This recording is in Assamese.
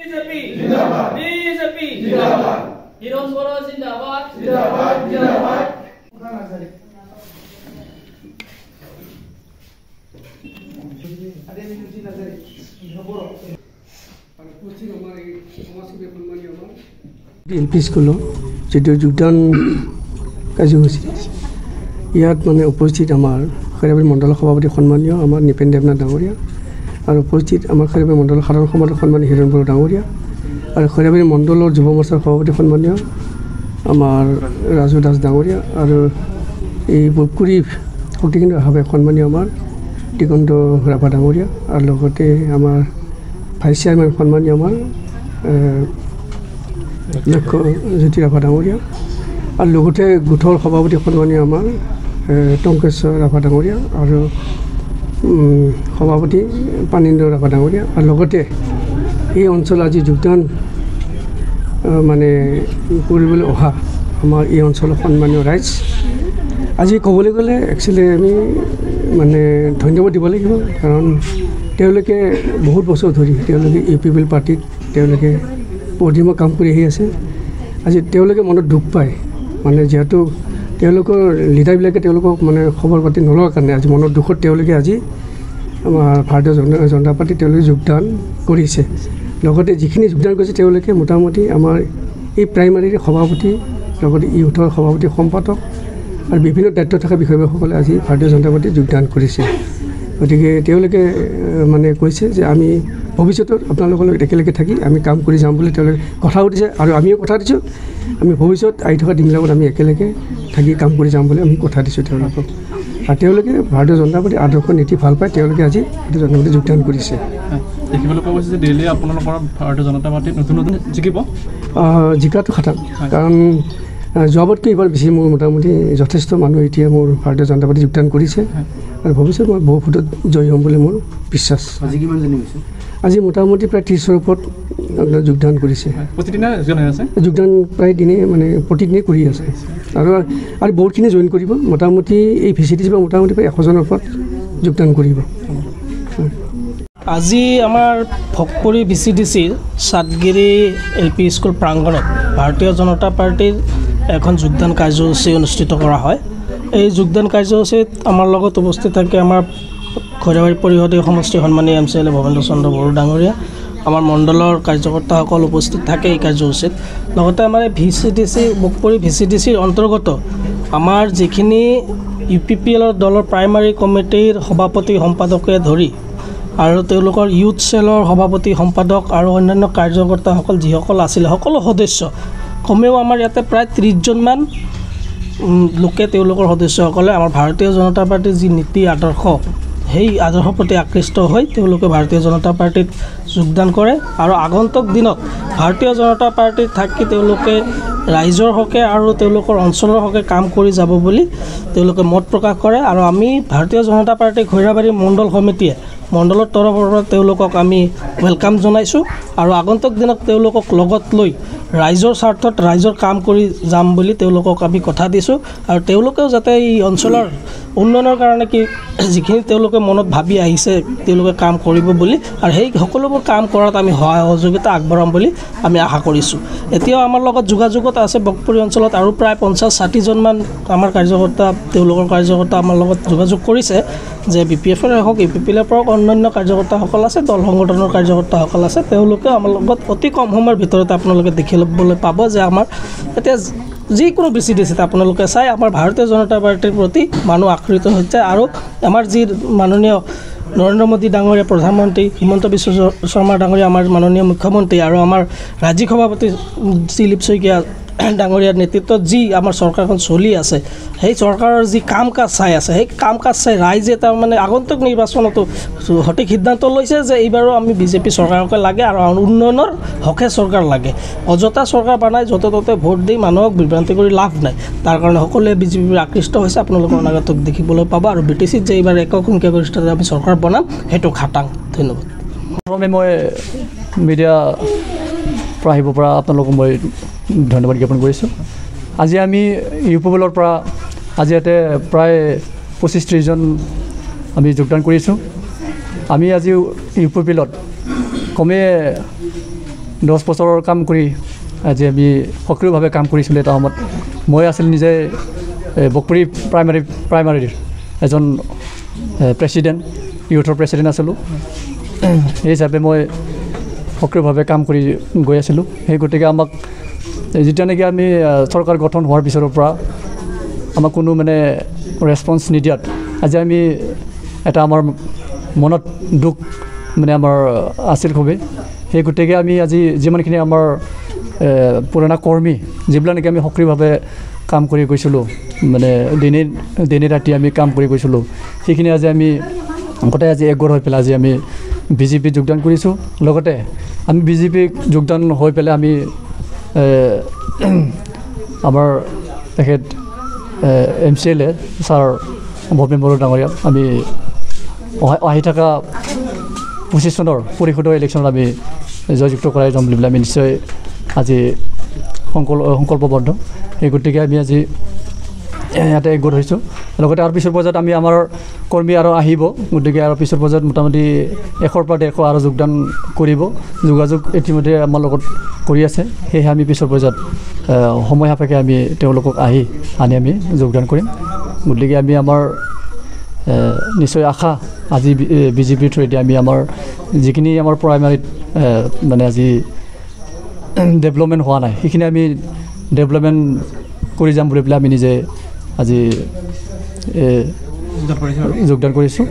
बीजेपी जिंदाबाद बीजेपी जिंदाबाद हिरोन बोरो जिंदाबाद जिंदाबाद जिंदाबाद एलपी स्कूल जो योगदान कार्यसूची इतना मैं उपस्थित आमार खैराबारी मंडल सभापति सम्मानीय आमार निपेन देवनाथ डांगरिया और उपस्थित आमार खैराबारी मंडल साधारण सम्पादक सम्मानीय हिरण बड़ो डांगरिया और खैराबारी मंडलर युव मोर्चार सभापति सम्मानीय आमार राजू दास डांगरिया और ये बोधकुरी शक्तिकेन्द्र आह्वायक सम्मानीय आमार दिगंत राभा डांगरिया और लगते आमार भाइस चेयरमेन सम्मानीय आमार लक्ष्य ज्योति राभा डांगरिया और लगते गोथर सभापति सम्मानीय आमार टंकेश्वर राभा डांगरिया और सभापति पानीन्द्र राभा डांगरिया और लगते ये अंचल आज योगदान माने কৰিবলৈ অহা आमार ये अंचल सम्मानीय राइज आज कबले गले एक्चुअली आमी माने धन्यवाद দিব লাগিব कारण তেওঁলোকে बहुत बছर धरि তেওঁলোকে ইউপিপিএল पार्टीत তেওঁলোকে পদিমা কাম কৰি আহি আছে আজি তেওঁলোকে মনত দুখ পায় মানে যেহেতু তেওঁলোকৰ লিডাৰবিলাকে তেওঁলোকক মানে খবৰ পাতি নলোৱাৰ কাৰণে আজি মনৰ দুখত তেওঁলোকে আজি আমাৰ ভাৰতীয় জনতা পাৰ্টি তেওঁলোকে যোগদান কৰিছে লগতে যিখিনি যোগদান কৰিছে তেওঁলোকে মোটামুটি আমাৰ এই প্ৰাইমাৰীৰ সভাপতি লগতে ইউথৰ সভাপতি সম্পাদক আৰু বিভিন্ন দায়িত্ব থকা বিষয়সকলে আজি ভাৰতীয় জনতা পাৰ্টিত যোগদান কৰিছে গতিকে তেওঁলোকে মানে কৈছে যে আমি ভৱিষ্যতত আপোনালোকৰ লগত একেলগে থাকি আমি কাম কৰি যাম বুলি তেওঁলোকে কথা উঠিছে আৰু আমিও কথা দিছোঁ আমি ভৱিষ্যত আহি থকা দিনবিলাকত আমি একেলগে থাকি কাম কৰি যাম বুলি আমি কথা দিছোঁ তেওঁলোকক আৰু তেওঁলোকে ভাৰতীয় জনতা পাৰ্টিৰ আদৰ্শ নীতি ভাল পায় তেওঁলোকে আজি ভাৰতীয় জনতা পাৰ্টিত যোগদান কৰিছে দেখিবলৈ পোৱা গৈছে যে দিল্লী আপোনালোকৰ ভাৰতীয় জনতা পাৰ্টিত নতুন নতুন জিকিব জিকাটো খাটাং কাৰণ যোৱাবাৰতকৈ এইবাৰ বেছি মোৰ মোটামুটি যথেষ্ট মানুহ এতিয়া মোৰ ভাৰতীয় জনতা পাৰ্টি যোগদান কৰিছে আৰু ভৱিষ্যত মই বহু ভোটত জয়ী হ'ম বুলি মোৰ বিশ্বাস আজি কিমান জনী হৈছে আজি মোটামুটি প্ৰায় 30ৰ ওপৰত যোগদান কৰিছে প্ৰতিদিনে যোগদান প্ৰায় দিনে মানে প্ৰতিদিনে কৰি আছে আৰু বহুতখিনি জইন কৰিব মোটামুটি এই ভিচিটিজ বা মোটামুটি প্ৰায় 100জনৰ ওপৰত যোগদান কৰিব আজি আমাৰ ভকপুৰী ভিচিডিচিৰ সাতগিৰি এলপি স্কুল প্ৰাংগণত ভাৰতীয় জনতা পাৰ্টিৰ এখন যোগদান কাৰ্যসূচী অনুষ্ঠিত কৰা হয় এই যোগদান কাৰ্যসূচীত আমাৰ লগত উপস্থিত থাকে আমাৰ খৈৰাবাৰী পৰিষদীয় সমষ্টি সন্মানীয় এমচিএলএ ভৱেন্দ্ৰ চন্দ্ৰ বড়ো ডাঙৰীয়া আমাৰ মণ্ডলৰ কাৰ্যকৰ্তাসকল উপস্থিত থাকে এই কাৰ্যসূচীত লগতে আমাৰ ভিচিডিচি ভকপুৰী ভিচিডিচিৰ অন্তৰ্গত আমাৰ যিখিনি ইউপিপিএলৰ দলৰ প্ৰাইমাৰী কমিটিৰ সভাপতি সম্পাদকে ধৰি আৰু তেওঁলোকৰ ইউথ সেলৰ সভাপতি সম্পাদক আৰু অন্যান্য কাৰ্যকৰ্তাসকল যিসকল আছিল সকলো সদস্য কমেও আমাৰ ইয়াতে প্ৰায় 30জনমান লোকে তেওঁলোকৰ সদস্যসকলে আমাৰ ভাৰতীয় জনতা পাৰ্টিৰ যি নীতি আদৰ্শ সেই আদৰ্শৰ প্ৰতি আকৃষ্ট হৈ তেওঁলোকে ভাৰতীয় জনতা পাৰ্টিত যোগদান কৰে আৰু আগন্তুক দিনত ভাৰতীয় জনতা পাৰ্টিত থাকি তেওঁলোকে ৰাইজৰ হকে আৰু তেওঁলোকৰ অঞ্চলৰ হকে কাম কৰি যাব বুলি তেওঁলোকে মত প্ৰকাশ কৰে আৰু আমি ভাৰতীয় জনতা পাৰ্টি খৈৰাবাৰী মণ্ডল সমিতিয়ে মণ্ডলৰ তৰফৰ পৰা তেওঁলোকক আমি ওয়েলকাম জনাইছোঁ আৰু আগন্তুক দিনত তেওঁলোকক লগত লৈ ৰাইজৰ স্বাৰ্থত ৰাইজৰ কাম কৰি যাম বুলি তেওঁলোকক আমি কথা দিছোঁ আৰু তেওঁলোকেও যাতে এই অঞ্চলৰ উন্নয়নৰ কাৰণে কি যিখিনি তেওঁলোকে মনত ভাবি আহিছে তেওঁলোকে কাম কৰিব বুলি আৰু সেই সকলোবোৰ কাম কৰাত আমি সহায় সহযোগিতা আগবঢ়াম বুলি আমি আশা কৰিছোঁ এতিয়াও আমাৰ লগত যোগাযোগত আছে ভকপুৰী অঞ্চলত আৰু প্ৰায় 50-60জনমান আমাৰ কাৰ্যকৰ্তা তেওঁলোকৰ কাৰ্যকৰ্তা আমাৰ লগত যোগাযোগ কৰিছে যে বিপিএফৰ হওক ইউপিপিএলৰ পৰা অন্যান্য কাৰ্যকৰ্তাসকল আছে দল সংগঠনৰ কাৰ্যকৰ্তাসকল আছে তেওঁলোকে আমাৰ লগত অতি কম সময়ৰ ভিতৰতে আপোনালোকে দেখিবলৈ পাব যে আমাৰ এতিয়া যিকোনো ভিচিডিচিত আপোনালোকে চাই আমাৰ ভাৰতীয় জনতা পাৰ্টিৰ প্ৰতি মানুহ আকৃষ্ট হৈছে আৰু আমাৰ যি মাননীয় নৰেন্দ্ৰ মোদী ডাঙৰীয়া প্ৰধানমন্ত্ৰী হিমন্ত বিশ্ব শৰ্মা ডাঙৰীয়া আমাৰ মাননীয় মুখ্যমন্ত্ৰী আৰু আমাৰ ৰাজ্যিক সভাপতি দিলীপ শইকীয়া ডাঙৰীয়াৰ নেতৃত্বত যি আমাৰ চৰকাৰখন চলি আছে সেই চৰকাৰৰ যি কাম কাজ চাই আছে সেই কাম কাজ চাই ৰাইজে তাৰমানে আগন্তুক নিৰ্বাচনতো সঠিক সিদ্ধান্ত লৈছে যে এইবাৰো আমি বিজেপি চৰকাৰকে লাগে আৰু উন্নয়নৰ হকে চৰকাৰ লাগে অযথা চৰকাৰ বনাই য'তে ত'তে ভোট দি মানুহক বিভ্ৰান্তি কৰি লাভ নাই তাৰ কাৰণে সকলোৱে বিজেপিৰ আকৃষ্ট হৈছে আপোনালোকৰ অনাগতক দেখিবলৈ পাব আৰু বিটিচিত যে এইবাৰ একক সংখ্যাগৰিষ্ঠতাৰে আমি চৰকাৰ বনাম সেইটো খাটাং ধন্যবাদ মই মিডিয়া পৰা আহিব পৰা আপোনালোকক মই ধন্যবাদ জ্ঞাপন কৰিছোঁ আজি আমি ইউপিপিএলৰ পৰা আজি ইয়াতে প্ৰায় 25-30জন আমি যোগদান কৰিছোঁ আমি আজি ইউপিপিএলত কমে 10 বছৰৰ কাম কৰি আজি আমি সক্ৰিয়ভাৱে কাম কৰিছিলোঁ। এটা সময়ত মই আছিল নিজে বকপুৰী প্ৰাইমাৰীৰ এজন প্ৰেছিডেণ্ট, ইউথৰ প্ৰেছিডেণ্ট আছিলোঁ। সেই হিচাপে মই সক্ৰিয়ভাৱে কাম কৰি গৈ আছিলোঁ। সেই গতিকে আমাক যেতিয়া নেকি আমি চৰকাৰ গঠন হোৱাৰ পিছৰ পৰা আমাক কোনো মানে ৰেছপন্স নিদিয়াত আজি আমি এটা আমাৰ মনত দুখ মানে আমাৰ আছিল খুবেই। সেই গতিকে আমি আজি যিমানখিনি আমাৰ পুৰণা কৰ্মী যিবিলাক নেকি আমি সক্ৰিয়ভাৱে কাম কৰি গৈছিলোঁ, মানে দিনে ৰাতি আমি কাম কৰি গৈছিলোঁ, সেইখিনি আজি আমি গোটেই আজি একগোট হৈ পেলাই আজি আমি বিজেপিত যোগদান কৰিছোঁ। লগতে আমি বিজেপিত যোগদান হৈ পেলাই আমি আমাৰ তেখেত MCLA ছাৰ ভৱেন বড়ো ডাঙৰীয়া আমি আহি থকা 25 চনৰ পৰিষদৰ ইলেকশ্যনত আমি জয়যুক্ত কৰাই যাম বুলি আমি নিশ্চয় আজি সংকল্পবদ্ধ। সেই গতিকে আমি আজি ইয়াতে একগোট হৈছোঁ। লগতে আৰু পিছৰ পৰ্যায়ত আমি আমাৰ কৰ্মী আৰু আহিব, গতিকে আৰু পিছৰ পৰ্যায়ত মোটামুটি 100 পৰা 150 আৰু যোগদান কৰিব। যোগাযোগ ইতিমধ্যে আমাৰ লগত কৰি আছে। সেয়েহে আমি পিছৰ পৰ্যায়ত সময় সাপেক্ষে আমি তেওঁলোকক আনি আমি যোগদান কৰিম। গতিকে আমি আমাৰ নিশ্চয় আশা আজি বিজেপিৰ থ্ৰুৱেদি আমি আমাৰ যিখিনি আমাৰ প্ৰাইমাৰীত মানে আজি ডেভেলপমেণ্ট হোৱা নাই সেইখিনি আমি ডেভেলপমেণ্ট কৰি যাম বুলি পেলাই আমি নিজে আজি যোগদান কৰিছোঁ।